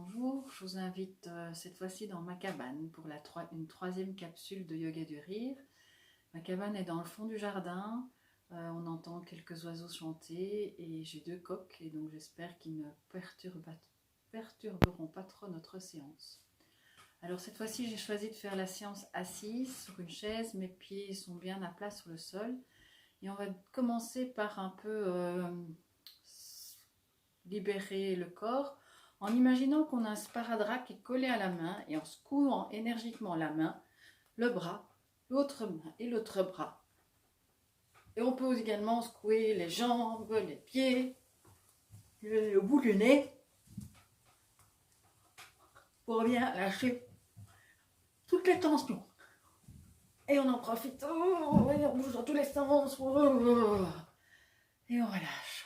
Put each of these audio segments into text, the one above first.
Bonjour, je vous invite cette fois-ci dans ma cabane pour une troisième capsule de yoga du rire. Ma cabane est dans le fond du jardin, on entend quelques oiseaux chanter et j'ai deux coqs et donc j'espère qu'ils ne perturberont pas trop notre séance. Alors cette fois-ci j'ai choisi de faire la séance assise sur une chaise, mes pieds sont bien à plat sur le sol et on va commencer par un peu libérer le corps en imaginant qu'on a un sparadrap qui est collé à la main et en secouant énergiquement la main, le bras, l'autre main et l'autre bras. Et on peut également secouer les jambes, les pieds, le bout du nez pour bien lâcher toutes les tensions. Et on en profite, et on bouge dans tous les sens, et on relâche.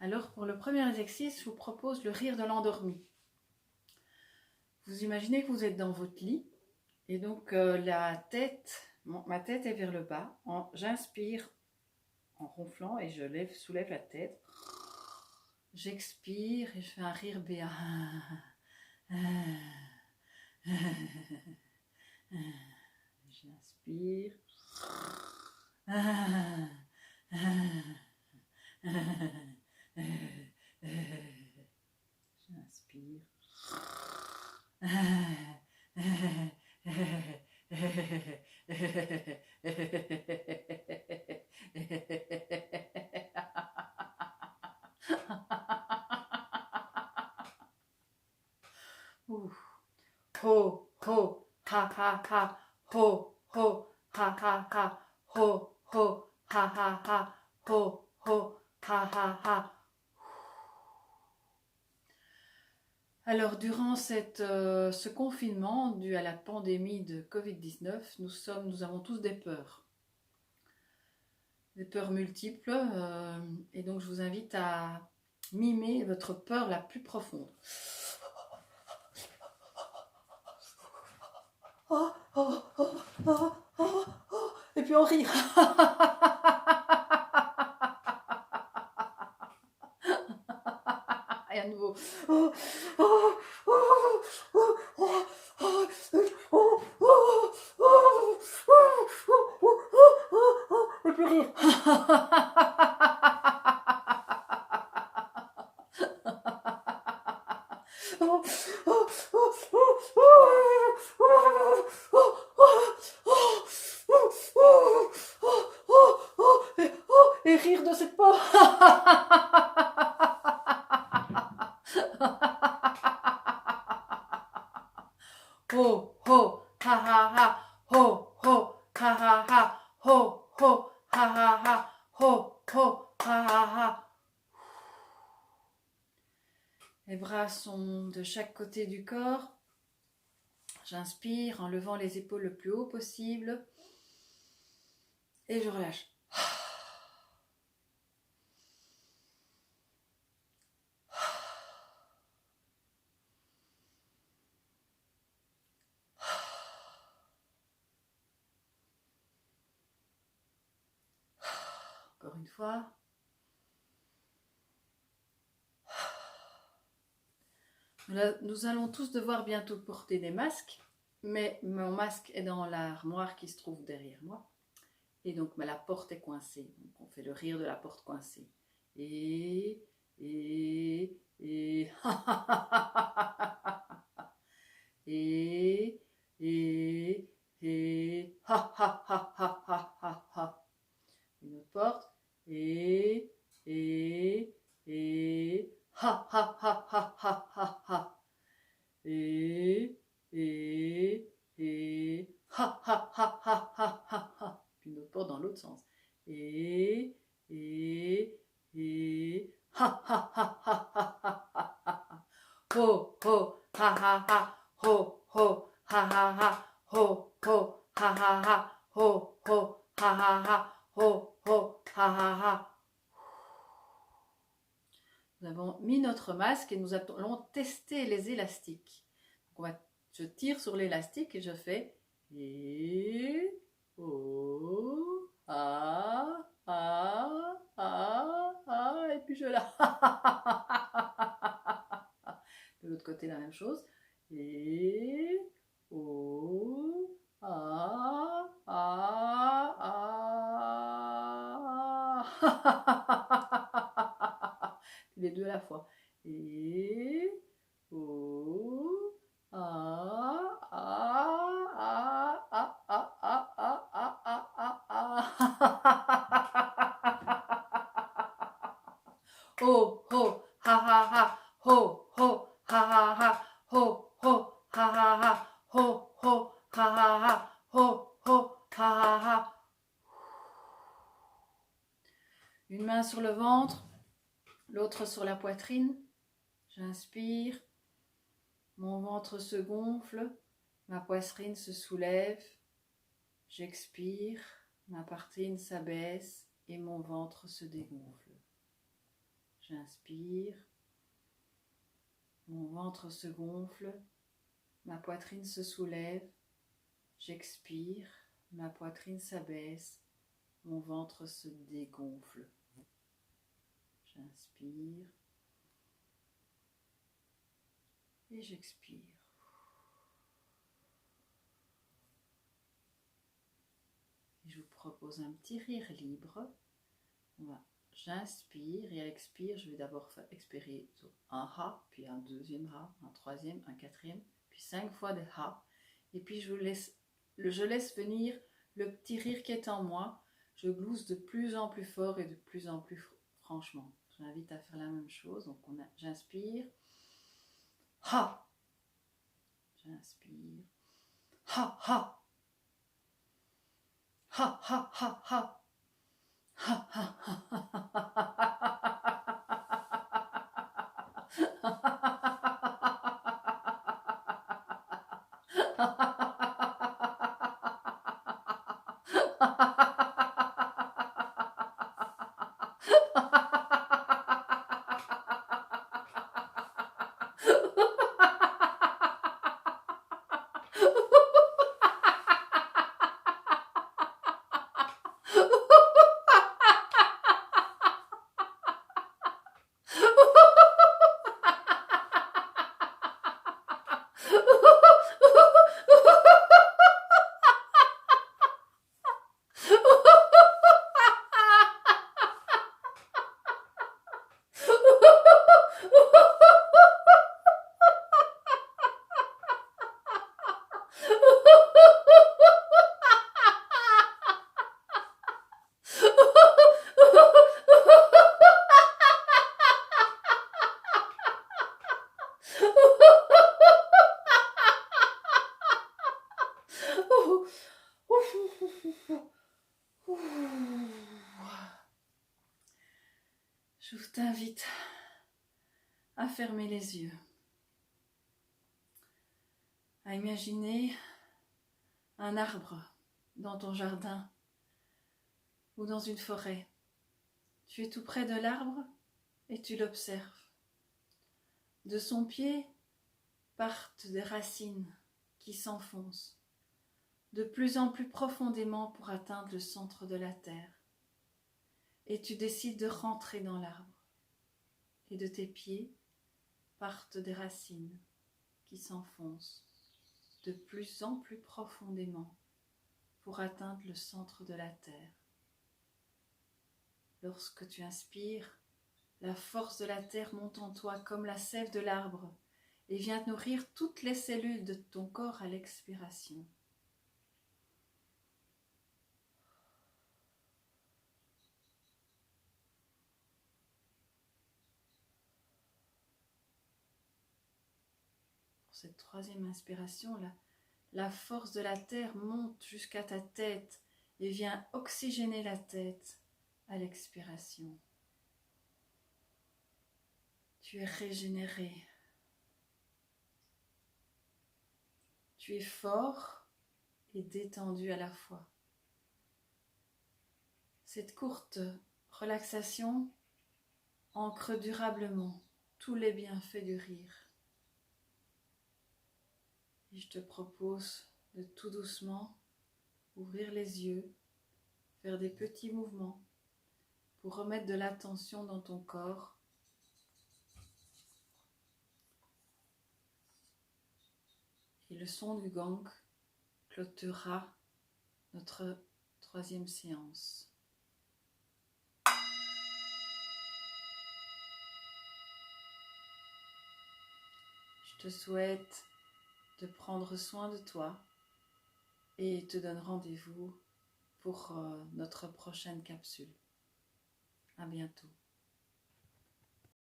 Alors pour le premier exercice, je vous propose le rire de l'endormi. Vous imaginez que vous êtes dans votre lit et donc ma tête est vers le bas. J'inspire en ronflant et je soulève la tête. J'expire et je fais un rire béat. J'inspire. J'inspire. Ho, ho, ha, ha, ha, ho, ho, ha, ha, ha, ho, ho, ha, ha, ha, ho, ho, ha, ha, ha. Alors, durant ce confinement dû à la pandémie de Covid-19, nous avons tous des peurs multiples, et donc je vous invite à mimer votre peur la plus profonde. Oh, oh, oh, oh, oh, oh. Et puis on rit. Et à nouveau. Oh, oh, oh, oh, oh, oh, oh, oh, oh, et puis rire. Et rire de cette peur. Ho, ho, ha, ha, ha, ho, ho, ha, ha, ha, ho, ho, ha, ha, ha, ho, ho, ha, ha, ha. Les bras sont de chaque côté du corps. J'inspire en levant les épaules le plus haut possible. Et je relâche. Encore une fois. Nous allons tous devoir bientôt porter des masques, mais mon masque est dans l'armoire qui se trouve derrière moi. Et donc la porte est coincée. Donc on fait le rire de la porte coincée. Et et et ha ha ha ha ha ha ha. Une autre porte. Et ha ha ha ha ha ha ha. Et ha ha ha ha ha ha ha. Puis une autre porte dans l'autre sens. Et ha ha ha ha ha ha ha. Ho ho ha ha ha. Ho ho ha ha ha. Ho ho ha ha ha. Ho ho ha ha ha. Ho ho ha ha ha. Nous avons mis notre masque et nous allons tester les élastiques. Donc je tire sur l'élastique et je fais et oh ah ah ah ah et puis je la De l'autre côté, la même chose. Et oh, ah, ah, ah. Les deux à la fois. Et oh, ah, ah, ah, ah, ah, ah, ah, ah, ah, ah. Oh, oh, ha, ha, ha, ho, ho, ha, ha, ha, ho, ho, ha, ha, ha, ho, ho, ha, ha, ha, ho, ho, ha, ha, ha. Une main sur le ventre, l'autre sur la poitrine. J'inspire, mon ventre se gonfle, ma poitrine se soulève. J'expire, ma poitrine s'abaisse et mon ventre se dégonfle. J'inspire, mon ventre se gonfle, ma poitrine se soulève. J'expire, ma poitrine s'abaisse, mon ventre se dégonfle. J'inspire et j'expire. Et je vous propose un petit rire libre. J'inspire et à l'expire, je vais d'abord expirer sur un ha, puis un deuxième ha, un troisième, un quatrième, puis 5 fois de ha. Et puis je laisse venir le petit rire qui est en moi. Je glousse de plus en plus fort et de plus en plus franchement. Je m'invite à faire la même chose. Donc j'inspire. Ha. J'inspire. Ha ha. Ha ha ha ha. Ha ha ha Je t'invite à fermer les yeux, à imaginer un arbre dans ton jardin ou dans une forêt. Tu es tout près de l'arbre et tu l'observes. De son pied partent des racines qui s'enfoncent de plus en plus profondément pour atteindre le centre de la terre. Et tu décides de rentrer dans l'arbre. Et de tes pieds partent des racines qui s'enfoncent de plus en plus profondément pour atteindre le centre de la terre. Lorsque tu inspires, la force de la terre monte en toi comme la sève de l'arbre et vient nourrir toutes les cellules de ton corps à l'expiration. Cette troisième inspiration, la force de la terre monte jusqu'à ta tête et vient oxygéner la tête à l'expiration. Tu es régénéré. Tu es fort et détendu à la fois. Cette courte relaxation ancre durablement tous les bienfaits du rire. Et je te propose de tout doucement ouvrir les yeux, faire des petits mouvements pour remettre de l'attention dans ton corps. le son du gong clôturera notre troisième séance. Je te souhaite de prendre soin de toi et te donne rendez-vous pour notre prochaine capsule. À bientôt.